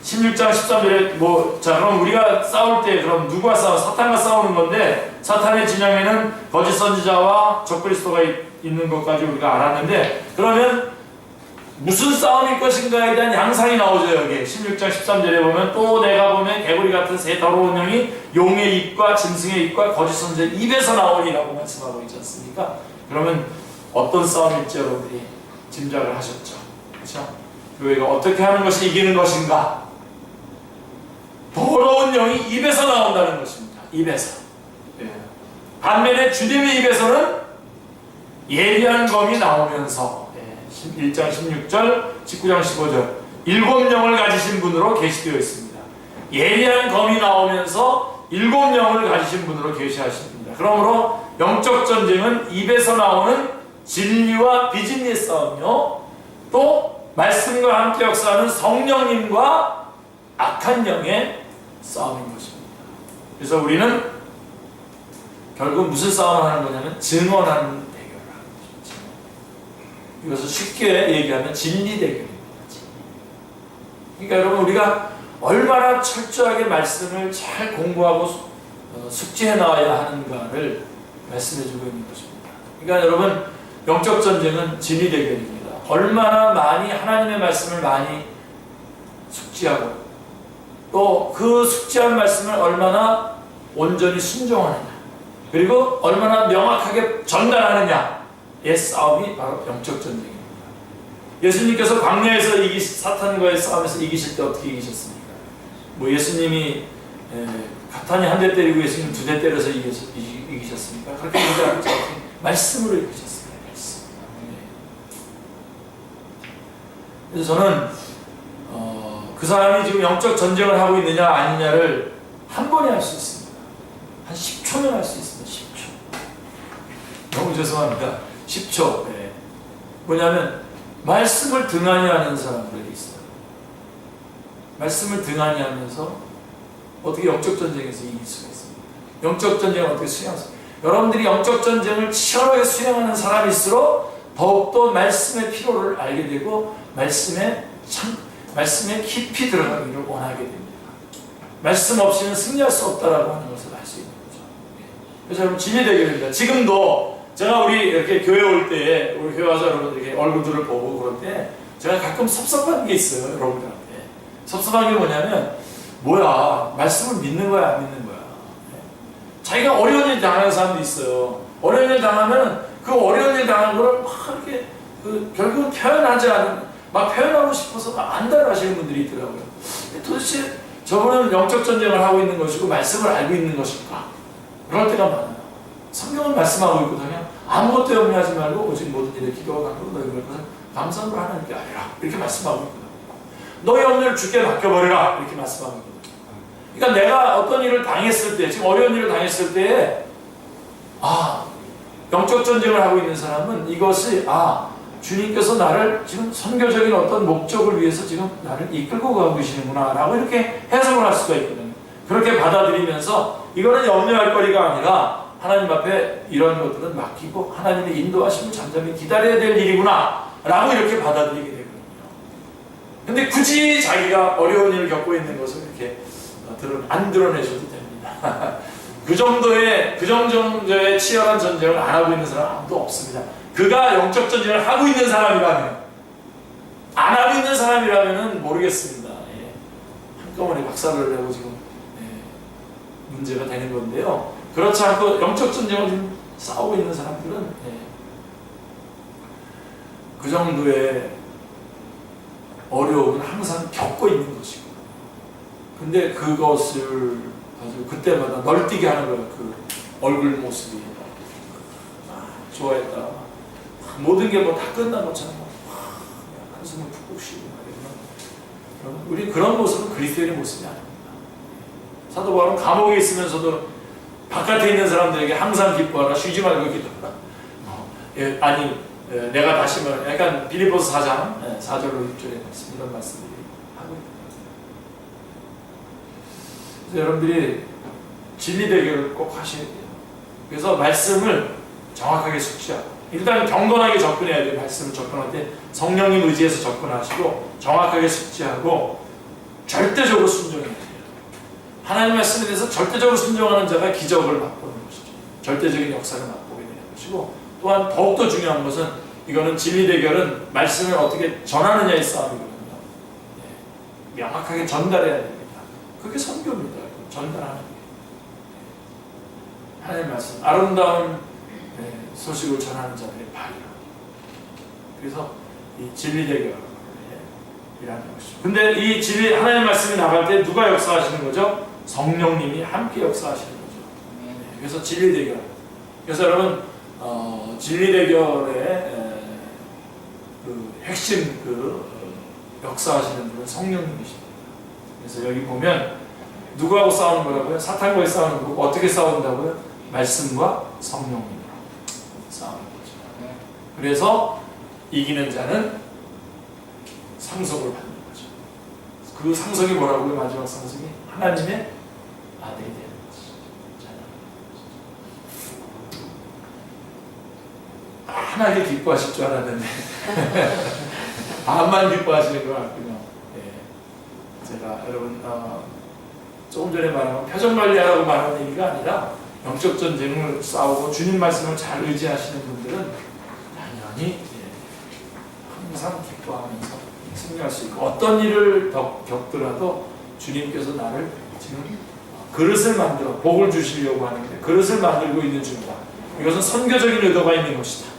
16장 13절에 자 그럼 우리가 싸울 때 그럼 누구와 사탄과 싸우는 건데 사탄의 진영에는 거짓 선지자와 적그리스도가 있는 것까지 우리가 알았는데 그러면 무슨 싸움일 것인가에 대한 양상이 나오죠. 여기 16장 13절에 보면 또 내가 보면 개구리 같은 새 더러운 영이 용의 입과 짐승의 입과 거짓 선지자의 입에서 나오니라고 말씀하고 있지 않습니까? 그러면 어떤 싸움일지 여러분들이 짐작을 하셨죠. 그렇죠? 교회가 어떻게 하는 것이 이기는 것인가? 더러운 영이 입에서 나온다는 것입니다. 입에서. 반면에 주님의 입에서는 예리한 검이 나오면서 1장 16절, 19장 15절 7영을 가지신 분으로 계시되어 있습니다. 예리한 검이 나오면서 7영을 가지신 분으로 계시하십니다. 그러므로 영적 전쟁은 입에서 나오는 진리와 비진리의 싸움이요. 또 말씀과 함께 역사하는 성령님과 악한 영의 싸움인 것입니다. 그래서 우리는 결국 무슨 싸움을 하는 거냐면 증언하는 대결을 하는 것입니다. 이것을 쉽게 얘기하면 진리 대결입니다. 그러니까 여러분 우리가 얼마나 철저하게 말씀을 잘 공부하고 숙지해 나와야 하는가를 말씀해 주고 있는 것입니다. 그러니까 여러분 영적 전쟁은 진리 대결입니다. 얼마나 많이 하나님의 말씀을 많이 숙지하고 또 그 숙지한 말씀을 얼마나 온전히 순종하느냐 그리고 얼마나 명확하게 전달하느냐의 싸움이 바로 영적 전쟁입니다. 예수님께서 광야에서 사탄과의 싸움에서 이기실 때 어떻게 이기셨습니까? 뭐 예수님이 가탄이 한 대 때리고 예수님 2대 때려서 이기셨습니까? 그렇게 이기지 않고 말씀으로 이기셨습니다. 말씀. 그래서 저는 그 사람이 지금 영적 전쟁을 하고 있느냐 아니냐를 한 번에 할 수 있습니다. 한 10초면 할 수 있습니다. 10초. 너무 죄송합니다. 10초. 네. 뭐냐면 말씀을 등한히 하는 사람들이 있어요. 말씀을 등한히 하면서 어떻게 영적 전쟁에서 이길 수가 있습니다. 영적 전쟁을 어떻게 수행하세요? 여러분들이 영적 전쟁을 치열하게 수행하는 사람일수록 더욱더 말씀의 필요를 알게 되고 말씀에 깊이 들어가기를 원하게 됩니다. 말씀 없이는 승리할 수 없다라고 하는 것을 알 수 있는 거죠. 그래서 여러분 진리 대결입니다. 지금도 제가 우리 이렇게 교회 올 때 우리 교회 와서 여러분들 이렇게 얼굴들을 보고 그럴 때 제가 가끔 섭섭한 게 있어요. 여러분들한테 섭섭한 게 뭐냐면 뭐야 말씀을 믿는 거야 안 믿는 거야. 자기가 어려운 일 당하는 사람도 있어요. 어려운 일 당하면 그 어려운 일 당한 거를 막 이렇게 결국은 표현하지 않은 막 표현하고 싶어서 안달하시는 분들이 있더라고요. 도대체 저분은 영적 전쟁을 하고 있는 것이고 말씀을 알고 있는 것일까? 그럴 때가 많아요. 성경은 말씀하고 있거든요. 아무것도 염려하지 말고 오직 모든 일에 기도와 간구로 너희 걸 것을 감사로 하나님께 알리라 이렇게 말씀하고 있거든요. 너희 염려를 주께 맡겨버리라 이렇게 말씀하고 있거든요. 그러니까 내가 어떤 일을 당했을 때 지금 어려운 일을 당했을 때에 영적 전쟁을 하고 있는 사람은 이것이 주님께서 나를 지금 선교적인 어떤 목적을 위해서 지금 나를 이끌고 가고 계시는구나 라고 이렇게 해석을 할 수가 있거든요. 그렇게 받아들이면서 이거는 염려할 거리가 아니라 하나님 앞에 이런 것들은 맡기고 하나님의 인도하심을 잠잠히 기다려야 될 일이구나 라고 이렇게 받아들이게 되거든요. 근데 굳이 자기가 어려운 일을 겪고 있는 것을 이렇게 안 드러내셔도 됩니다. 그 정도의 치열한 전쟁을 안 하고 있는 사람은 아무도 없습니다. 그가 영적 전쟁을 하고 있는 사람이라면 안 하고 있는 사람이라면 모르겠습니다. 한꺼번에 박살을 내고 지금 문제가 되는 건데요. 그렇지 않고 영적 전쟁을 지금 싸우고 있는 사람들은 그 정도의 어려움은 항상 겪고 있는 것이고, 근데 그것을 아주 그때마다 널뛰게 하는 거예요. 그 얼굴 모습이 좋아했다, 모든 게 뭐 다 끝난 것처럼 한숨을 푹푹 쉬고 말이야. 우리 그런 모습은 그리스도인의 모습이 아닙니다. 사도 바울은 감옥에 있으면서도 바깥에 있는 사람들에게 항상 기뻐하라, 쉬지 말고 기도하라. 내가 다시 약간 빌립보서 4장 4절로 6절에 말씀, 이런 말씀들이 하고 있습니다. 그래서 여러분들이 진리 대결을 꼭 하셔야 돼요. 그래서 말씀을 정확하게 숙지하고, 일단 경건하게 접근해야 돼요. 말씀을 접근할 때 성령님 의지해서 접근하시고 정확하게 숙지하고 절대적으로 순종해야 돼요. 하나님 말씀에 대해서 절대적으로 순종하는 자가 기적을 맛보는 것이죠. 절대적인 역사를 맛보게 되는 것이고, 또한 더욱더 중요한 것은, 이거는 진리 대결은 말씀을 어떻게 전하느냐의 싸움이거든요. 명확하게 전달해야 됩니다. 그게 선교입니다. 전달하는 게. 하나님의 말씀, 아름다운 소식을 전하는 자들의 발이라. 그래서 이 진리 대결이라는 것이죠. 근데 이 진리, 하나님의 말씀이 나갈 때 누가 역사하시는 거죠? 성령님이 함께 역사하시는 거죠. 그래서 진리 대결. 그래서 여러분, 진리 대결의 그 핵심 역사하시는 분은 성령님이십니다. 그래서 여기 보면 누구하고 싸우는 거라고요? 사탄과의 싸우는 거고, 어떻게 싸운다고요? 말씀과 성령님으로 싸우는 거죠. 그래서 이기는 자는 상속을 받는 거죠. 그 상속이 뭐라고요? 마지막 상속이 하나님의 아들이 되는 거죠. 하나님 기뻐하실 줄 알았는데 반만 기뻐하시는 것 같군요. 제가 여러분 조금 전에 말한 표정 관리하라고 말하는 얘기가 아니라, 영적 전쟁을 싸우고 주님 말씀을 잘 의지하시는 분들은 당연히 항상 기뻐하면서 승리할 수 있고, 어떤 일을 겪더라도 주님께서 나를 지금 그릇을 만들어 복을 주시려고 하는데 그릇을 만들고 있는 중이다. 이것은 선교적인 의도가 있는 것이다.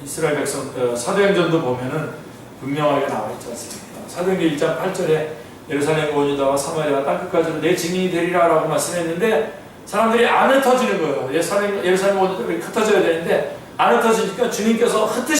이스라엘 백성 사도행전도 보면은 분명하게 나와 있지 않습니까? 사도행전 1장 8절에 예루살렘 온 유다와 사마리아 땅끝까지는 내 증인이 되리라 라고 말씀했는데, 사람들이 안 흩어지는 거예요. 예루살렘 온 유다가 흩어져야 되는데 안 흩어지니까 주님께서 흩으시